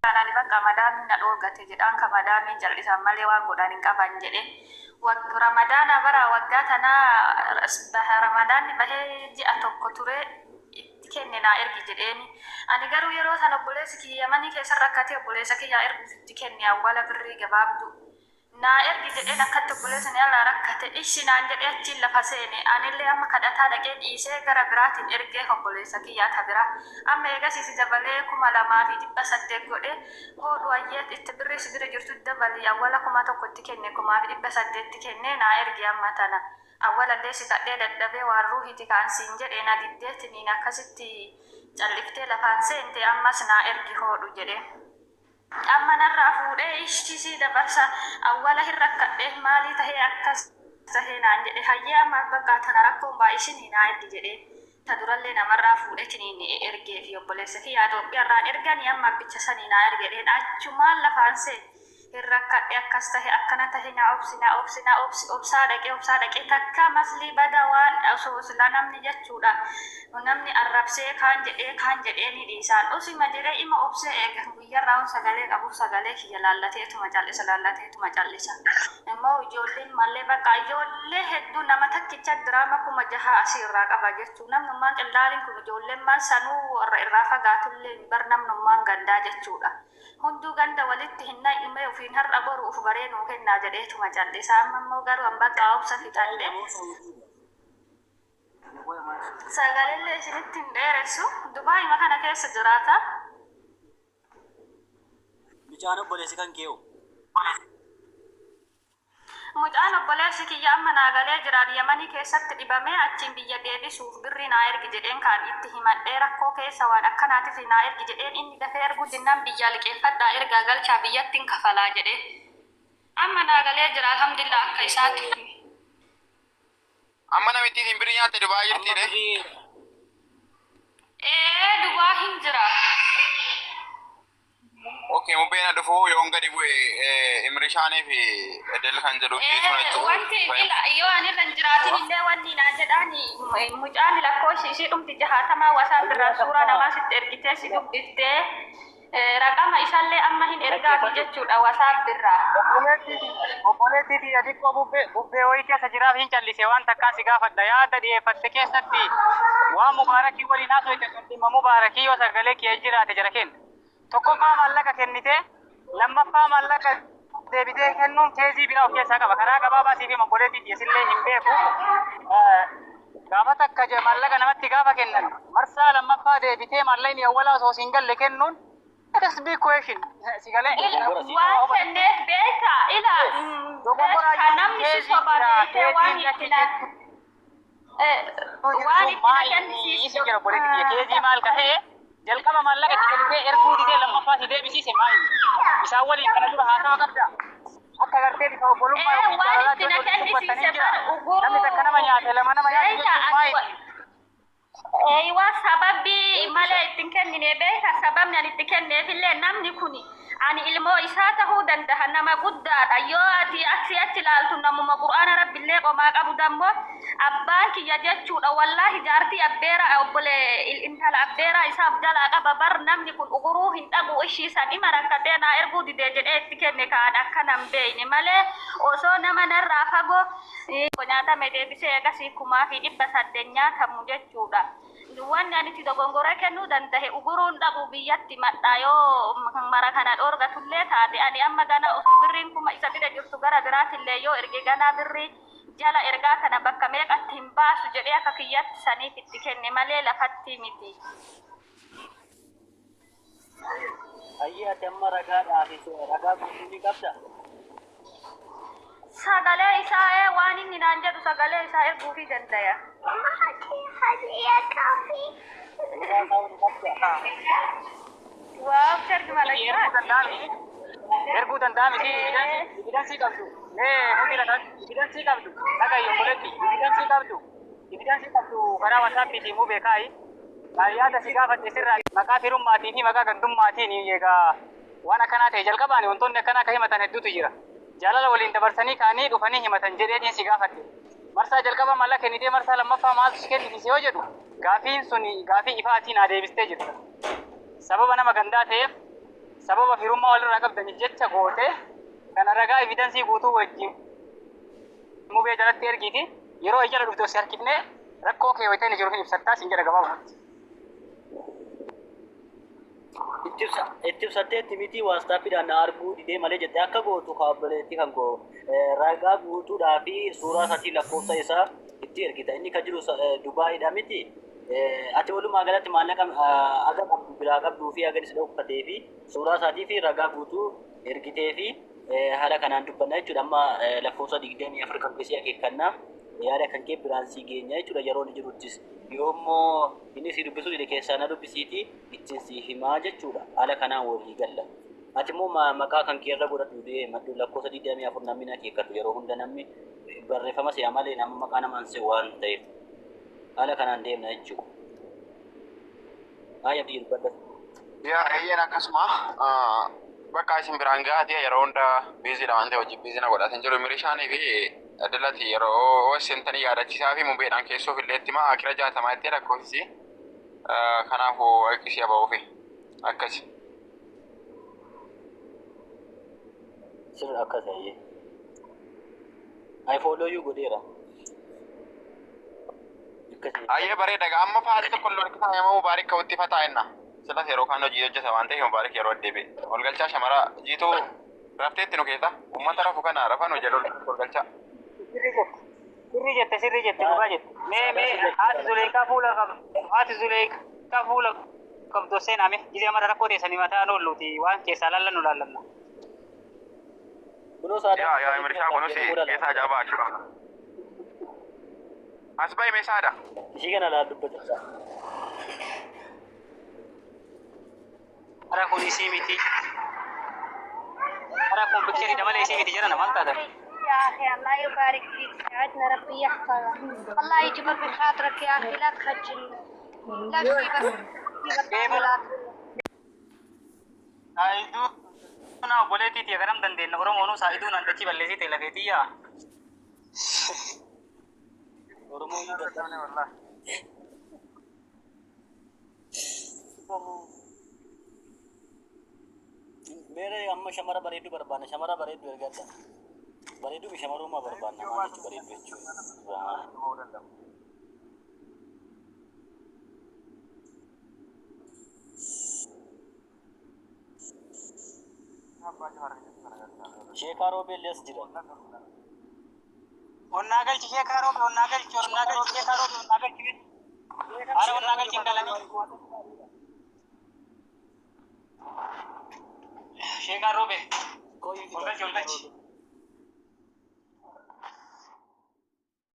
Kanaan bakka madaamiin na dhoorgate jedhaan ka madaamiin jal'isan malee waan godhan hin qaban jedhe. Ramadaana bara waggaa tanaa ramadaanni bahee ji'a tokko ture itti kenne naa ergi jedheeni. Ani garuu yeroo sana obboleessi kiyya manii keessa rakkatee obboleessa kiyyaa erguuf itti kenne awwaala birrii gabaabdu. Naa ergi jedheen akkatti obboleessani alaa rakkate ishi naan jedhee achiin lafa seene anillee amma kadhataa dhaqee dhiisee gara biraatiin ergee obboleessa kiyyaa ta bira amma eegasiisi dabalee 2,800 godhe hoodhu ayyeet itti birrii sibira jirtu dabalii awwala 1,000 itti kenne 2,800 itti kenne naa ergi amma tana awwalallee si kadhee dadhabee waan ruuhiiti kaan siin jedhee na diddeetiniin akkasitti calliftee lafaan seente ammas naa ergi hoodhu jedhe. Amma narraa fuudhee ishii dabarsa awwala hin rakkadhe maalii tahee akkas tahee naan jedhe hayyee amma bakka tana rakkoon baay'ishin naa ergi jedhe ta durallee namarraa fuudhetiniin ergee fi obboleessa kiyyaa Itoophiyaarraan erganii amma abbicha sanii naa ergedheen achumaan lafaan see hin rakkadhe akkas tahe akkana tahe na obsaa dhaqee takka maslii bada waan osoo sila namni jechuudha namni arrabsee kaan jedhee ni dhiisaan osuma jedhee ima obsee eegan guyyarraa sagalee qabu sagalee kiyya laallateetuma callisa immoo ijoolleen mallee bakka ijoollee hedduu nama takkicha diraama 6,000 asirraa qaba jechuu namnummaan qillaalin kun ijoolleen maan sanuu irraa fagaatullee bar namnummaan gandaa jechuudha. Hunduu ganda walitti hinna imee ufiin har'a boru uf baree nuu kennaa jedheetuma callisaa amma immoo garuu an bakka obsa fixallee sagalillee isinitti hin dheeressu Dubaayima kana keessa jiraata. Mucaan obboleessi kan kee'u. Mucaan obboleessi kiyya amma naagalee jiraan Yamanii keessatti dhibamee achiin biyya deebisuuf birrii naa ergi jedheen kaan itti himadhee rakkoo keessa waan akkanaatiif naa ergi jedheen inni dafee ergu dinnaan biyya liqeeffadhaa ergaa galchaa biyyattiin kafalaa jedhee amma naagalee jira alhamdulillah akka isaatti. Amma namittiin birrii nyaatte Dubaa jirtiidhe? Dubaa hin jira. Oke, mubena dhufu yoon gadi bu'e imrishaanii fi edel kan jedhu wanti yoo ani irra jiraatin illee wanni naa jedhaani mucaan lakkooshi ishii dhumti 60 wasaaf irraa suuraa namaa sitti ergitee si dubbiftee raqama isaallee amma hin ergaafi jechuudha wasaaf irraa. Obboleettii fi adiqqoo bubbee wayii keessa jiraaf hin callise waan takkaan si gaafadha yaada dhiyeeffatte keessatti waan mubaarakii waliin haasofte sun dhimma mubaarakii yoo sagalee kee jiraate jara kenna. Tokkoffaa maallaqa kennite lammaffaa maallaqa deebitee kennuun teezii biraa of keessaa qaba. Karaa gabaabaatii fi obboleettii dhiyeessillee hin beeku. Gaafa takka maallaqa namatti gaafa kennan marsaa lammaffaa deebitee maallaqni awwalaa osoo siin galle kennuun that's big question. Sigalee waan kenneef beeka ila namni si sobaatee waan ittina kennisiisu jira obboleettii teezii maal kahee jalqaba maallaqa itti galtee erguu didee lammaffaa si deebisiise maali? Isaan waliin kana dura haasawa qabda. Akka gartee bifa obbolummaa yookiin jaalalaa ijoollee dubbatanii jira. Namni takka nama nyaate lama nama nyaate jechuun maali? Waa sababbii malee ittiin kennine beeka sababni ani itti kenneefillee namni kuni ani ilmoo isaa tahuu danda'a nama guddaadha yoo ati achi ilaaltu namuma qur'aana rabbillee qomaa qabu dammoo abbaan kiyya jechuudha wallaahi jaartii abbeera obbolee intala abbeera isaaf jalaa qaba bar namni kun uguruu hin dhabu ishiisan ima rakkatee naa erguu didee jedhee itti kenne kaan akkanan beeyne malee osoo nama narraa fagoo nyaatame deebisee egasii 1,800 nyaatamu jechuudha. Wanni ani itti dogongora kennuu danda'e uguruun dhabu biyyatti madhaa yoo mara kana dhoorgatullee taate ani amma gana osoo birriin kuma isa bira jirtu gara biraatillee yoo erge ganaa birrii jala ergaa kana bakka meeqatti hin baasu jedhee akka kiyyatti saniif itti kenne malee lafatti miti. Ayyee ati amma ragaadhaaf ragaa guutuu qabda. Sagalee isaa waan inni naan jedhu sagalee isaa erguufii danda'a. Waaw, cergi malakkaa. Erguu danda'a miti evidensii qabdu. Evidensii qabdu. Dhagaayyo obboleetti evidensii qabdu karaa WhatsApp immoo beekaayi. Yaada si gaafatte sirraa maqaa firummaatii fi maqaa gandummaatiin egaa waan akkanaa ta'e jalqabaan wantoonni akkanaa akka himatan hedduutu jira. Jaalala waliin dabarsanii kaanii dhufanii himatan jedheetiin si gaafatte. Marsaa jalqaba maallaqa kennitee marsaa lammaffaa maaltu si kennisiise yoo jedhu gaafiin sun gaafii ifaatiin haa deebistee jirta. Sababa nama gandaa ta'eef sababa firummaa walirraa qabdaniif jecha goote kana ragaa evidensii guutuu wajjin mubee jalatti ergiiti yeroo ijala dhufte osoo harkifne rakkoo kee wayitanii jiru hin ibsattaa sin jedha gabaabumatti. Itti ibsatteetti miti waastaappiidhaan na arguu didee malee jettee akka gootu kaabaleetti kan goo ragaa guutuudhaa fi suuraa isaatii lakkoofsa isaa itti ergita. Inni kan jiru Dubaayiidha miti. Ati walumaa galatti maallaqa aga qabdu biraa qabduu fi aga isa uffatee fi suuraa isaatii fi ragaa guutuu ergitee fi haala kanaan dubbanna jechuudha. Amma lakkoofsa 24 kan keessi akeekannaa yaada kan kee biraan sii geenya jechuudha yeroo inni jiruttis. Yoommoo inni si dubbisu dide keessaa na dubbisiiti ittiin si himaa jechuudha. Haala kanaan walii galla. Ati immoo maqaa kan kee irra godhatu maddu lakkoofsa 24 namni akeekkatu yeroo hunda namni barreeffama si'a malee nama maqaa namaan se'u waan ta'eef. Haala kanaan deemna jechuudha. Haaya biyyi dubbadda. Yaa eeyyeen akkasuma bakka isin biraan gahatee yeroo hunda biiziidha waan ta'e hojii biizina godhatin jiru mirishaanii fi adilati yeroo sentanii yaadachiisaa fi mubeedhaan keessoof illee itti maa akira jaatamaa itti lakkoofsi kanaafuu akkisii aba'uufi akkasi. Sirra akkas ayyee. Ai follow you godheera. Ayyee bareeda gaa amma faali tokko lorkisaa yemmuu mubaarik ka'utti fataa'inna. Silas yeroo kaan hojii hojjeta waan ta'eef mubaarik yeroo addeebe. Olgalchaa shamara jiituu rafteetti nu keessa uummata rafu kana rafan hojii olgalchaa. Sirri jette dhugaa jette. Mee haati Zuleekaa fuula qabdu seenaame gisee mara rakkoo teessanii mataa noolluuti waan keessaa laallannu laallanna. Yaa mirishaa kunusi keessaa jaabaa jechuudha. As ba'i meeshaadha. Ishii kana laal dubbata. Ara kun isii miti. Ara kun bikshanii malee isii miti jedhana maal taatan? يا أخي الله يبارك فيك ساعدنا ربي يحفظك الله يجبر بخاطرك يا أخي لا تخجلنا لا تجيبك Saayiduu na obboleettiiti garam dandeenya Oromoon saayiduu naan dachii balleessite lafeetiyyaa. Oromoo yoo dadhabne wallahi. Meera amma shamara bareedduu barbaanna shamara bareedduu ergadda. Bareedduu fi shamarummaa barbaanna maal jechuun bareedduu jechuudha. Sheekaa Roobellee as jira. Onnaa galchi sheekaa Roobe onnaa galchi sheekaa Roobe onnaa galchi. Ara onnaa galchi hin galanii. Sheekaa Roobe. Ol galchi.